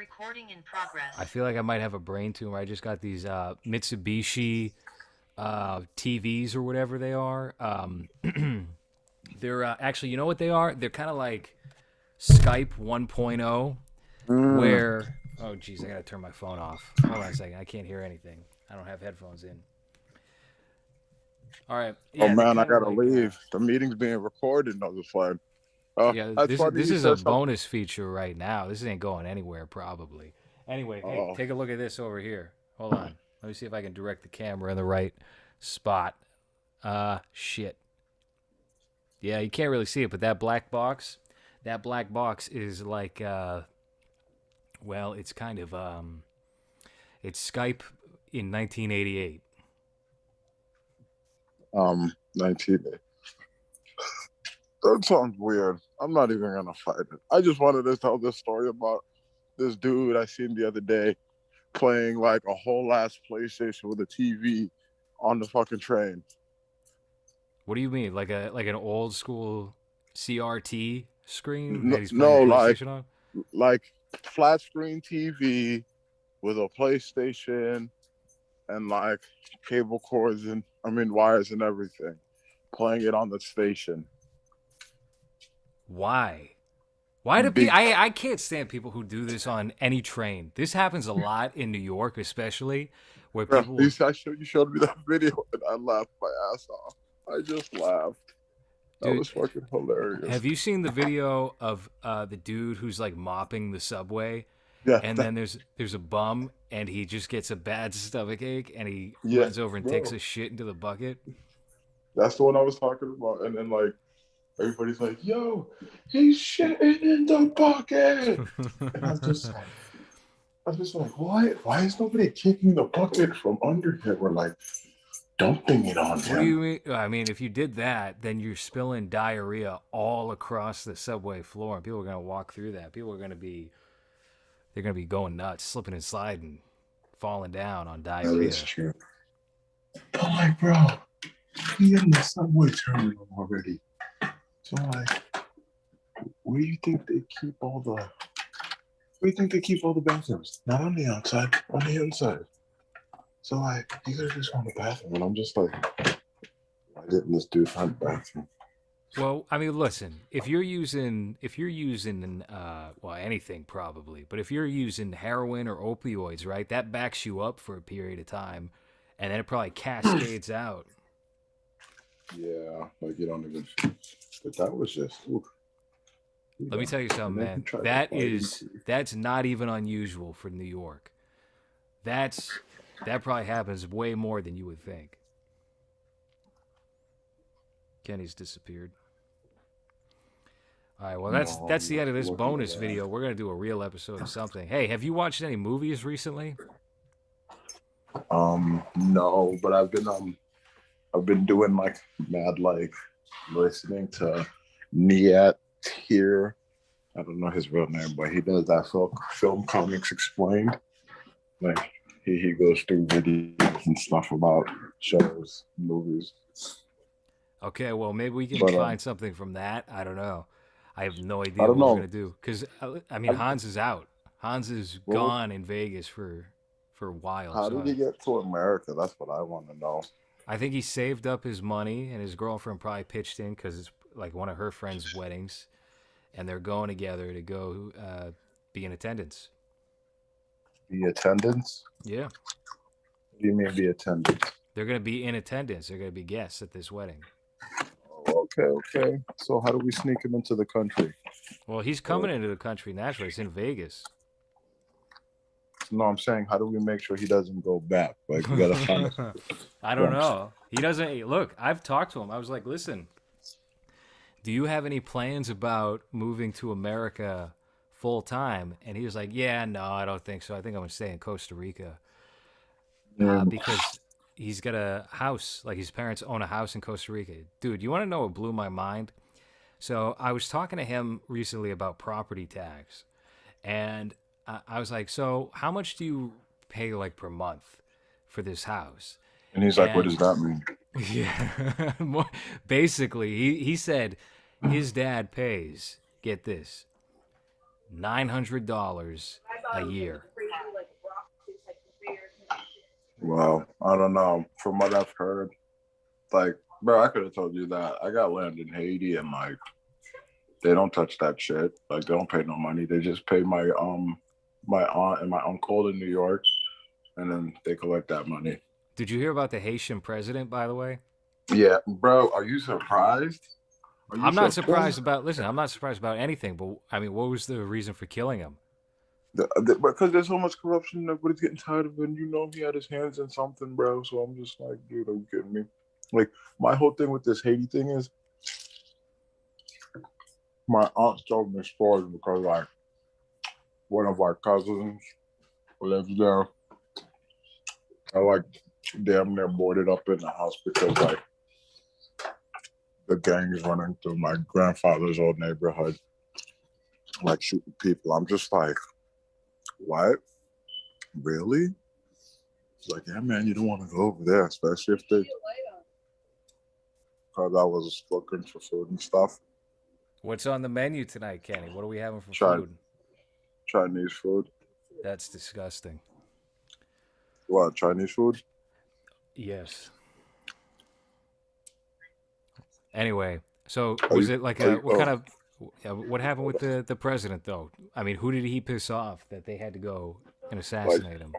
Recording in progress. I feel like I might have a brain tumor. I just got these Mitsubishi TVs or whatever they are. They're actually, you know what they are? They're kind of like Skype 1.0, Mm. where oh geez, I gotta turn my phone off. Hold on a second. I can't hear anything. I don't have headphones in. All right. Oh Yeah, they're man, I kind of gotta like leave. The meeting's being recorded. I was like, yeah. that's This is funny this you is a said something. bonus feature right now. This ain't going anywhere probably. Anyway, hey, Oh, take a look at this over here. Hold on. Let me see if I can direct the camera in the right spot. Shit. Yeah, you can't really see it, but that black box is like, well, it's kind of, it's Skype in 1988. 19. That sounds weird. I'm not even gonna fight it. I just wanted to tell this story about this dude I seen the other day playing like a whole ass PlayStation with a TV on the fucking train. What do you mean, like an old school CRT screen No, that he's playing no, PlayStation on? like flat screen TV with a PlayStation and like cable cords and wires and everything, playing it on the station. Why? Why do people? Big. I can't stand people who do this on any train. This happens a lot in New York, especially, where Bro, people. you showed me that video and I laughed my ass off. I just laughed. That Dude, was fucking hilarious. have you seen the video of the dude who's like mopping the subway, Yeah, and then there's a bum, and he just gets a bad stomach ache, and he yeah, runs over and takes bro. a shit into the bucket? That's the one I was talking about. And then like everybody's like, "Yo, he's shitting in the bucket," and I was just like, "Why? Why is nobody kicking the bucket from under him or like dumping it on What do you him?" mean? I mean, if you did that, then you're spilling diarrhea all across the subway floor, and people are gonna walk through that. People are gonna be they're gonna be going nuts, slipping and sliding, falling down on That is diarrhea. true. But like, bro, he in the subway terminal already. So like, where do you think they keep all the? Where do you think they keep all the bathrooms? Not on the outside, on the inside. So like, you gotta just find a bathroom, and I'm just like, why didn't this dude find a bathroom? Well, I mean, listen, if you're using well, anything probably, but if you're using heroin or opioids, right, that backs you up for a period of time, and then it probably cascades out. Yeah, like you don't even. But that was just. Oof. Let me Yeah. tell you And something, then he man. tried to That fight him. is that's not even unusual for New York. That probably happens way more than you would think. Kenny's disappeared. All right, well No, that's I'm the end of this looking at bonus that. video. We're gonna do a real episode of something. Hey, have you watched any movies recently? No, but I've been doing like mad like listening to Niat here. I don't know his real name, but he does that film comics explained. Like he goes through videos and stuff about shows, movies. Okay, well maybe we can But find something from that. I don't know. I have no I idea don't what we're know. gonna do because I mean I, Hans is out. Hans is well, gone in Vegas for a while. how did So he get to America? That's what I want to know. I think he saved up his money, and his girlfriend probably pitched in because it's like one of her friends' weddings, and they're going together to go be in attendance. The attendance? Yeah, What do you mean the attendance? they're gonna be in attendance. They're gonna be guests at this wedding. Oh, okay. So how do we sneak him into the country? Well, he's coming into the country naturally. It's in Vegas. No, I'm saying, how do we make sure he doesn't go back? Like, we gotta find a I don't yeah. know. He doesn't look. I've talked to him. I was like, listen, do you have any plans about moving to America full time? And he was like, yeah, no, I don't think so. I think I'm gonna stay in Costa Rica because he's got a house. Like his parents own a house in Costa Rica. Dude, you want to know what blew my mind? So I was talking to him recently about property tax, and I was like, so how much do you pay like per month for this house? And he's like, what And does that mean? yeah, basically, he said his dad pays, get this, $900 a year. Well, I don't know. From what I've heard, like, bro, I could have told you that. I got land in Haiti, and like, they don't touch that shit. Like, they don't pay no money. They just pay my aunt and my uncle in New York, and then they collect that money. Did you hear about the Haitian president, by the way? Yeah, bro. Are you surprised? Are you I'm not surprised? surprised about. Listen, I'm not surprised about anything. But I mean, what was the reason for killing him? Because there's so much corruption, everybody's getting tired of it. And you know, he had his hands in something, bro. So I'm just like, dude, are you kidding me? Like, my whole thing with this Haiti thing is my aunt told me stories because, like, one of our cousins lives there. I, like, damn near boarded up in the house because, like, the gang is running through my grandfather's old neighborhood, like, shooting people. I'm just like, what? Really? It's like, yeah, man, you don't want to go over there, especially if they, because I was looking for food and stuff. What's on the menu tonight, Kenny? What are we having for Chi- food? Chinese food. That's disgusting. What, Chinese food? Yes. Anyway, so Are was you, it like are a you, what kind oh, of what happened with the president though? I mean, who did he piss off that they had to go and like, assassinate him?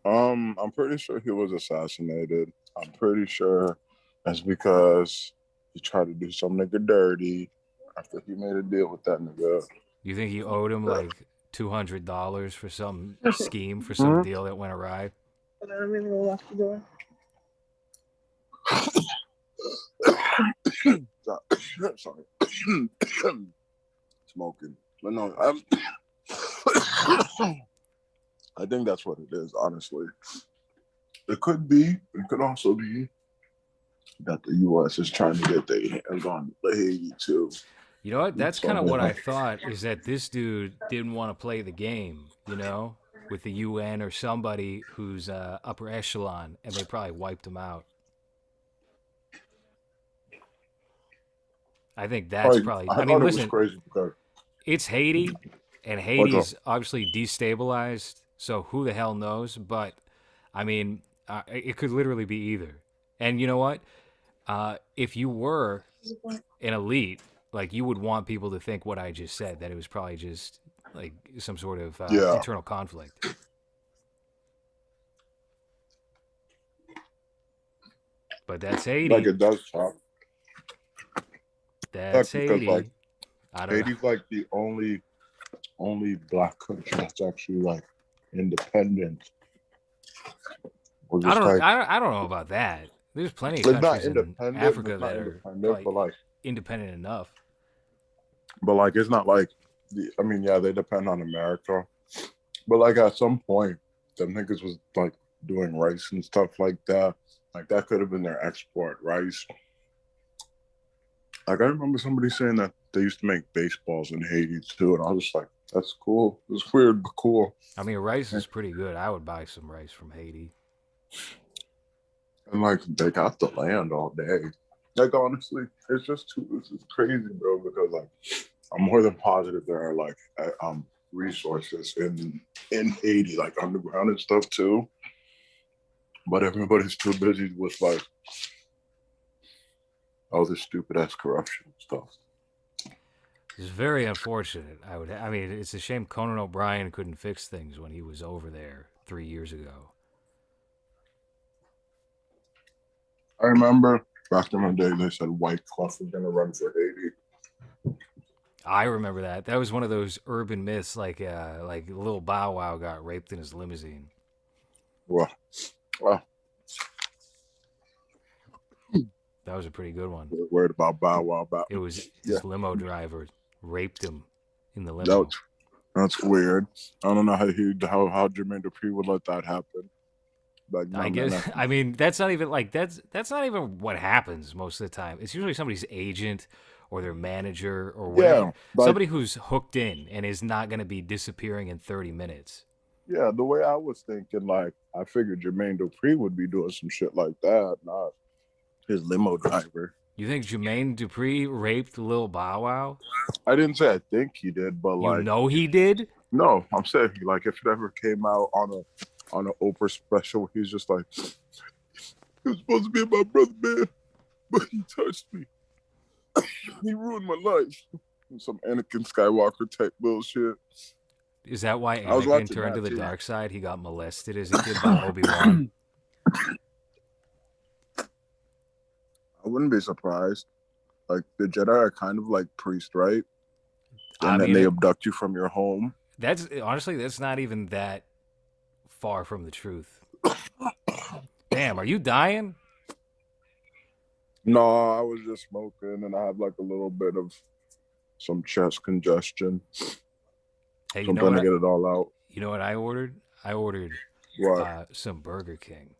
I'm pretty sure he was assassinated. I'm pretty sure that's because he tried to do some nigga dirty after he made a deal with that nigga. You think he owed him like $200 for some scheme for some Hmm? deal that went awry? Let me go lock the door. Sorry. Smoking. But no, I think that's what it is, honestly. It could be, it could also be that the US is trying to get their hands on Haiti too. You know what? That's So kind of they what I like, thought is that this dude didn't want to play the game, with the UN or somebody who's upper echelon, and they probably wiped him out. I think that's probably. I I mean, thought it was listen, crazy because it's Haiti, and okay. Haiti's obviously destabilized. So who the hell knows? But I mean, it could literally be either. And you know what? If you were an elite, like you would want people to think what I just said, that it was probably just like some sort of Yeah. internal conflict. But that's Like Haiti. it does talk. That's Because like Haiti. I don't know. Haiti's like the only black country that's actually like independent. Or I just don't. like I don't know about that. There's plenty of it's not countries in independent, Africa it's not that are independent, probably but like independent enough. it's not like I mean, yeah, they depend on America. But like at some point, them niggas was like doing rice and stuff like that. Like that could have been their export, rice. Like I remember somebody saying that they used to make baseballs in Haiti too, and I was just like, that's cool. It's weird but cool. I mean, rice is pretty good. I would buy some rice from Haiti. And like they got the land all day. Like honestly, it's just too. This is crazy, bro. Because like I'm more than positive there are like resources in Haiti, like underground and stuff too. But everybody's too busy with like all this stupid ass corruption stuff. It's very unfortunate. I mean, it's a shame Conan O'Brien couldn't fix things when he was over there 3 years ago. I remember back in the day they said White Clough was gonna run for Haiti. I remember that. That was one of those urban myths, like Lil Bow Wow got raped in his limousine. Well, well, That was a pretty good one. we're worried about Bow Wow. About It was yeah, his limo driver raped him in the limo. that's weird. I don't know how Jermaine Dupri would let that happen. Like, I no, guess. I mean, that's not even like that's not even what happens most of the time. It's usually somebody's agent or their manager or whatever. yeah, like Somebody who's hooked in and is not going to be disappearing in 30 minutes. yeah, the way I was thinking, like I figured Jermaine Dupri would be doing some shit like that, not his limo driver. You think Jermaine Dupri raped Lil Bow Wow? I didn't say I think he did, but You like know he did? No, I'm saying like if it ever came out on an Oprah special, he's just like, he was supposed to be my brother, man, but he touched me. He ruined my life. Some Anakin Skywalker type bullshit. Is that why I was Anakin watching turned to that the too. dark side? He got molested as a kid by Obi-Wan. I wouldn't be surprised. Like the Jedi are kind of like priests, right? I And then mean, they abduct you from your home. that's honestly, that's not even that far from the truth. Damn, are you dying? No, I was just smoking, and I have like a little bit of some chest congestion. Hey, So I'm trying to get it all out. You know what I ordered? I ordered What? some Burger King.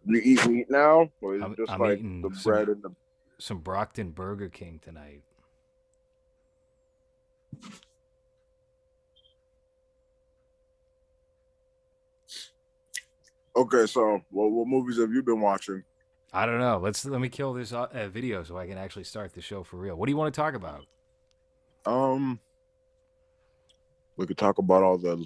You eat meat now, or is it just I'm like eating the bread and the? some Brockton Burger King tonight. Okay, so what movies have you been watching? I don't know. Let me kill this video so I can actually start the show for real. What do you want to talk about? We could talk about all the,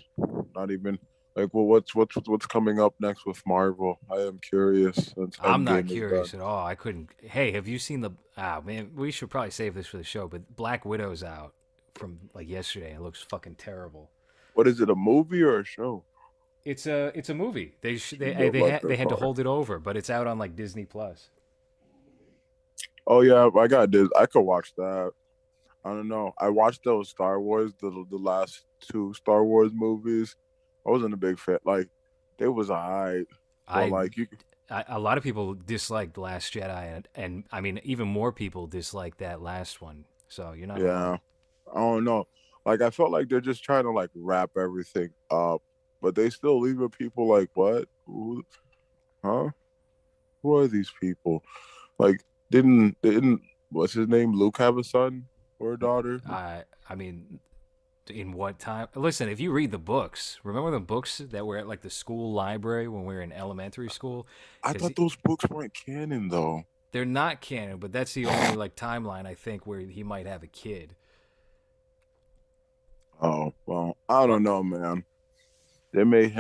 not even like, well, what's coming up next with Marvel? I am curious. Since I'm not Endgame is curious done. at all. I couldn't. Hey, have you seen the? Ah, man, we should probably save this for the show. But Black Widow's out from like yesterday. It looks fucking terrible. What is it? A movie or a show? It's a movie. Like They a had to car. hold it over, but it's out on like Disney Plus. Oh yeah, I got this. I could watch that. I don't know. I watched those Star Wars, the last two Star Wars movies. I wasn't a big fan. Like, they was alright, but I, like you, a lot of people disliked Last Jedi, and I mean even more people disliked that last one. So you're not alone. yeah. I don't know. Like I felt like they're just trying to like wrap everything up, but they still leaving people like, what? Who, huh? Who are these people? Like, didn't what's his name? Luke have a son or a daughter? I mean, in what time? Listen, if you read the books, remember the books that were at like the school library when we were in elementary school? I Because thought those books weren't canon though. they're not canon, but that's the only like timeline I think where he might have a kid. Oh well, I don't know, man. They made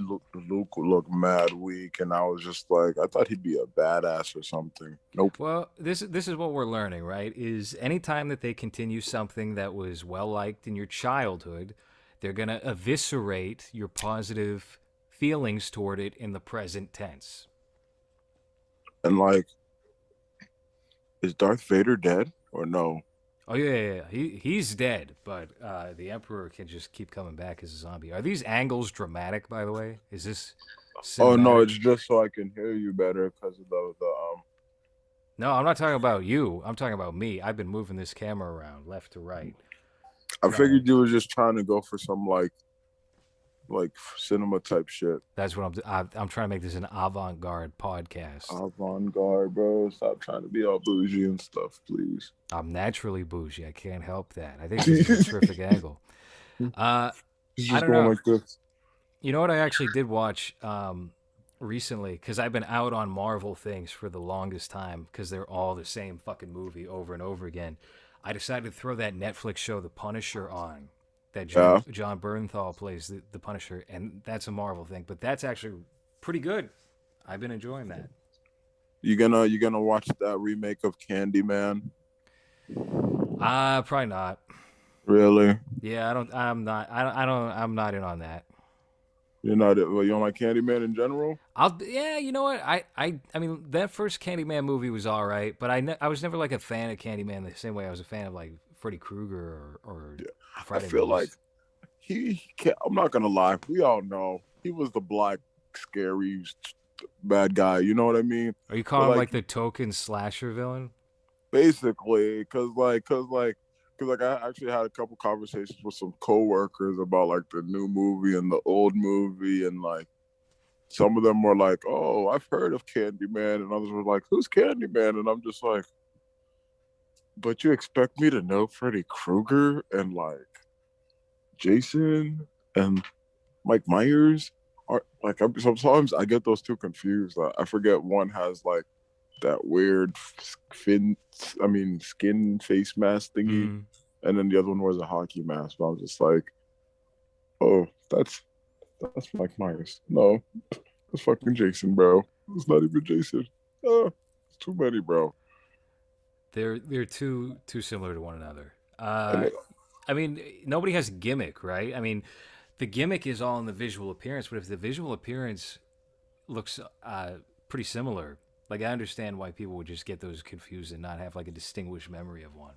Luke look mad weak, and I was just like, I thought he'd be a badass or something. Nope. Well, this is what we're learning, right? Is anytime that they continue something that was well liked in your childhood, they're gonna eviscerate your positive feelings toward it in the present tense. And like, is Darth Vader dead or no? Oh yeah. He's dead, but the Emperor can just keep coming back as a zombie. Are these angles dramatic, by the way? Is this Oh no, cinematic? it's just so I can hear you better because of the. No, I'm not talking about you. I'm talking about me. I've been moving this camera around left to right. I figured you were just trying to go for some like cinema type shit. That's what I'm trying to make this an avant-garde podcast. Avant-garde, bro. Stop trying to be all bougie and stuff, please. I'm naturally bougie. I can't help that. I think this is a terrific angle. I don't know. Like this. You know what I actually did watch recently? Because I've been out on Marvel things for the longest time because they're all the same fucking movie over and over again. I decided to throw that Netflix show, The Punisher, on. That John Bernthal plays the Punisher, and that's a Marvel thing, but that's actually pretty good. I've been enjoying that. You gonna watch that remake of Candyman? Probably not. Really? Yeah, I'm not in on that. You're not. Well, you don't like Candyman in general? Yeah, you know what? I mean, that first Candyman movie was all right, but I was never like a fan of Candyman the same way I was a fan of like Freddy Krueger or Yeah. Friday I feel movies. like he can't, I'm not gonna lie. We all know he was the black, scary, bad guy. You know what I mean? Are you calling him like the token slasher villain? Basically, because I actually had a couple conversations with some coworkers about like the new movie and the old movie, and like some of them were like, "Oh, I've heard of Candyman," and others were like, "Who's Candyman?" And I'm just like, "But you expect me to know Freddy Krueger and like Jason and Mike Myers?" Are like sometimes I get those two confused. I forget one has like that weird skin face mask thingy, and then the other one wears a hockey mask. But I'm just like, oh, that's Mike Myers. No, it's fucking Jason, bro. It's not even Jason. It's too many, bro. They're too similar to one another. And I mean, nobody has a gimmick, right? I mean, the gimmick is all in the visual appearance, but if the visual appearance looks pretty similar, like I understand why people would just get those confused and not have like a distinguished memory of one.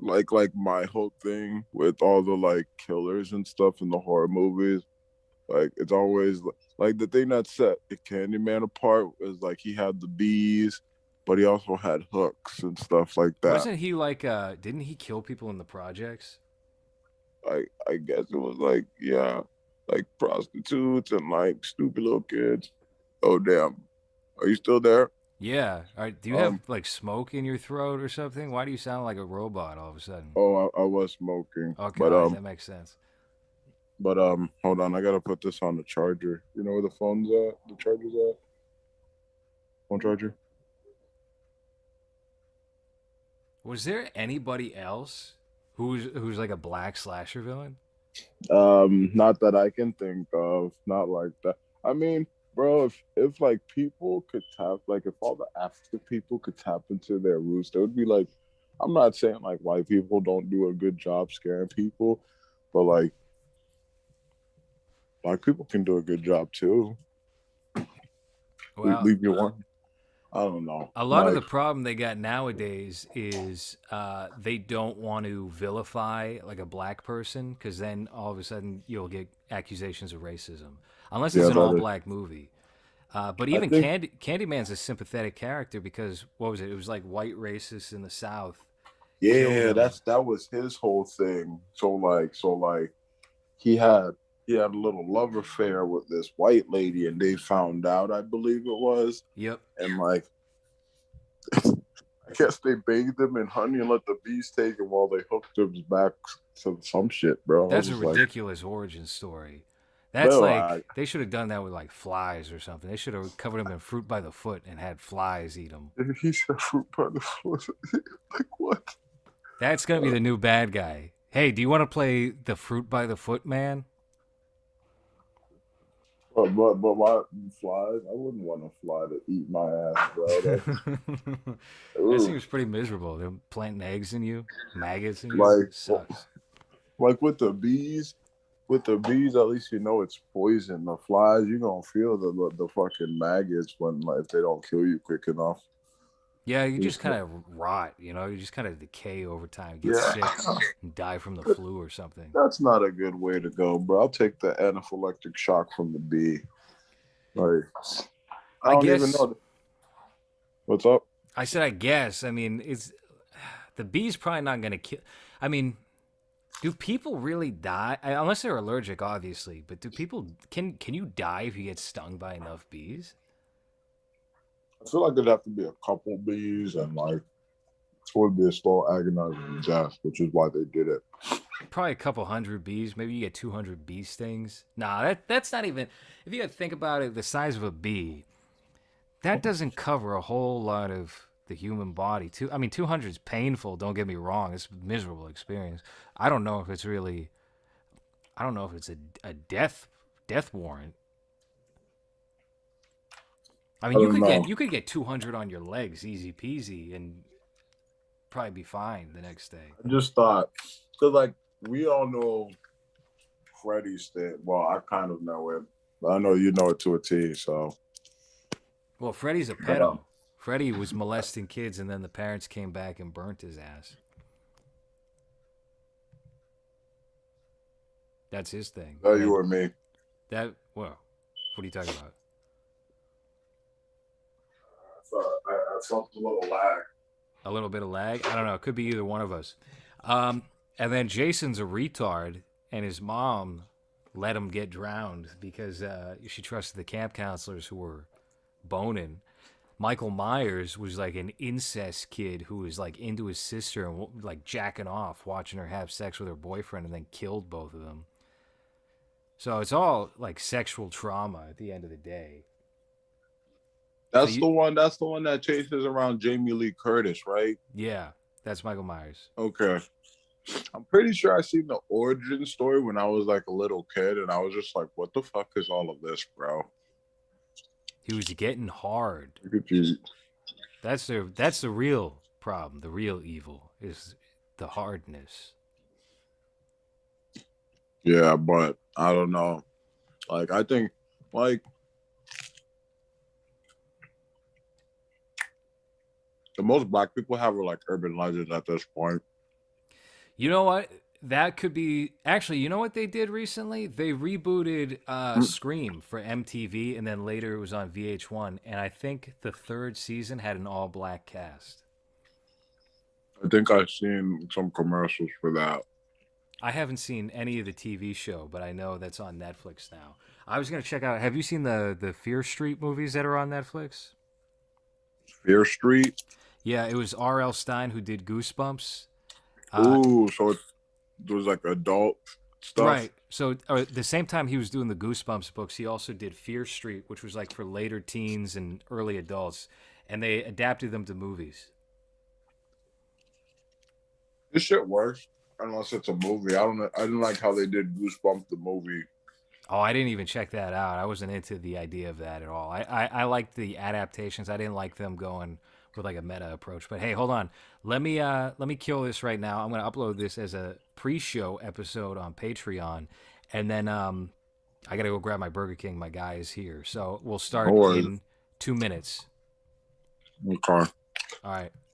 like my whole thing with all the like killers and stuff in the horror movies, like it's always like the thing that set the Candyman apart was like he had the bees, but he also had hooks and stuff like that. Wasn't he like didn't he kill people in the projects? I guess it was like, yeah, like prostitutes and like stupid little kids. Oh damn. Are you still there? Yeah. All right. Do you have like smoke in your throat or something? Why do you sound like a robot all of a sudden? Oh, I was smoking. Okay, But that makes sense. hold on, I gotta put this on the charger. You know where the phone's at? The charger's at? Phone charger? Was there anybody else who's like a black slasher villain? Not that I can think of. Not like that. I mean, bro, if like people could tap, like if all the African people could tap into their roots, they would be like, I'm not saying like white people don't do a good job scaring people, but like black people can do a good job too. Well, Leave you one. I don't know. a lot of Like, the problem they got nowadays is they don't want to vilify like a black person because then all of a sudden you'll get accusations of racism unless it's yeah, an that all is. black movie. But I even think Candyman's a sympathetic character because what was it? It was like white racists in the South killed yeah, him. that was his whole thing. So like he had a little love affair with this white lady, and they found out, I believe it was, Yep. and like I guess they bathed him in honey and let the bees take him while they hooked him back to some shit, bro. I was That's a just like, ridiculous origin story. That's no, like they should have done that with like flies or something. They should have covered him in fruit by the foot and had flies eat him. he said fruit by the foot. Like what? That's gonna be the new bad guy. Hey, do you want to play the fruit by the foot man? But why flies? I wouldn't want a fly to eat my ass, bro. That Ooh. seems pretty miserable. They're planting eggs in you, maggots in you. Like Sucks. like with the bees, at least you know it's poison. The flies, you gonna feel the fucking maggots when like if they don't kill you quick enough. Yeah, you just kind of rot. You know, you just kind of decay over time, get Yeah, sick, and die from the flu or something. that's not a good way to go, bro. I'll take the anaphylactic shock from the bee. Like I I don't even guess know. What's up? I said I guess. I mean, it's the bee's probably not gonna kill. I mean, do people really die unless they're allergic, obviously? But do people can you die if you get stung by enough bees? I feel like there'd have to be a couple bees and like it would be a slow agonizing death, which is why they did it. Probably a couple hundred bees. Maybe you get 200 bee stings. Nah, that's not even. If you think about it, the size of a bee, that doesn't cover a whole lot of the human body. I mean, 200 is painful. Don't get me wrong. It's a miserable experience. I don't know if it's really. I don't know if it's a death warrant. I mean, I don't know. you could get 200 on your legs, easy peasy, and probably be fine the next day. I just thought, because like we all know Freddie's thing. Well, I kind of know it, but I know you know it to a T. So, Well, Freddie's a pedo. Freddie was molesting kids, and then the parents came back and burnt his ass. That's his thing. you or me. Well, what are you talking about? I felt a little lag. A little bit of lag? I don't know. It could be either one of us. And then Jason's a retard, and his mom let him get drowned because she trusted the camp counselors who were boning. Michael Myers was like an incest kid who was like into his sister and like jacking off, watching her have sex with her boyfriend, and then killed both of them. So it's all like sexual trauma at the end of the day. That's the one that chases around Jamie Lee Curtis, right? Yeah, that's Michael Myers. Okay. I'm pretty sure I seen the origin story when I was like a little kid, and I was just like, "What the fuck is all of this, bro?" He was getting hard. Look at you. That's the real problem. The real evil is the hardness. Yeah, but I don't know. Like, I think, like, the most black people have are like urban legends at this point. You know what? That could be actually. You know what they did recently? They rebooted Mm, Scream for MTV, and then later it was on VH1. And I think the third season had an all-black cast. I think I've seen some commercials for that. I haven't seen any of the TV show, but I know that's on Netflix now. I was gonna check out. Have you seen the Fear Street movies that are on Netflix? Fear Street. Yeah, it was R.L. Stein who did Goosebumps. Uh, Ooh, so it was like adult stuff. right. So the same time he was doing the Goosebumps books, he also did Fear Street, which was like for later teens and early adults, and they adapted them to movies. This shit works unless it's a movie. I don't know. I didn't like how they did Goosebumps the movie. Oh, I didn't even check that out. I wasn't into the idea of that at all. I liked the adaptations. I didn't like them going with like a meta approach. But hey, hold on. Let me kill this right now. I'm gonna upload this as a pre-show episode on Patreon, and then I gotta go grab my Burger King. My guy is here, so we'll No start worries. in 2 minutes. Okay. All right.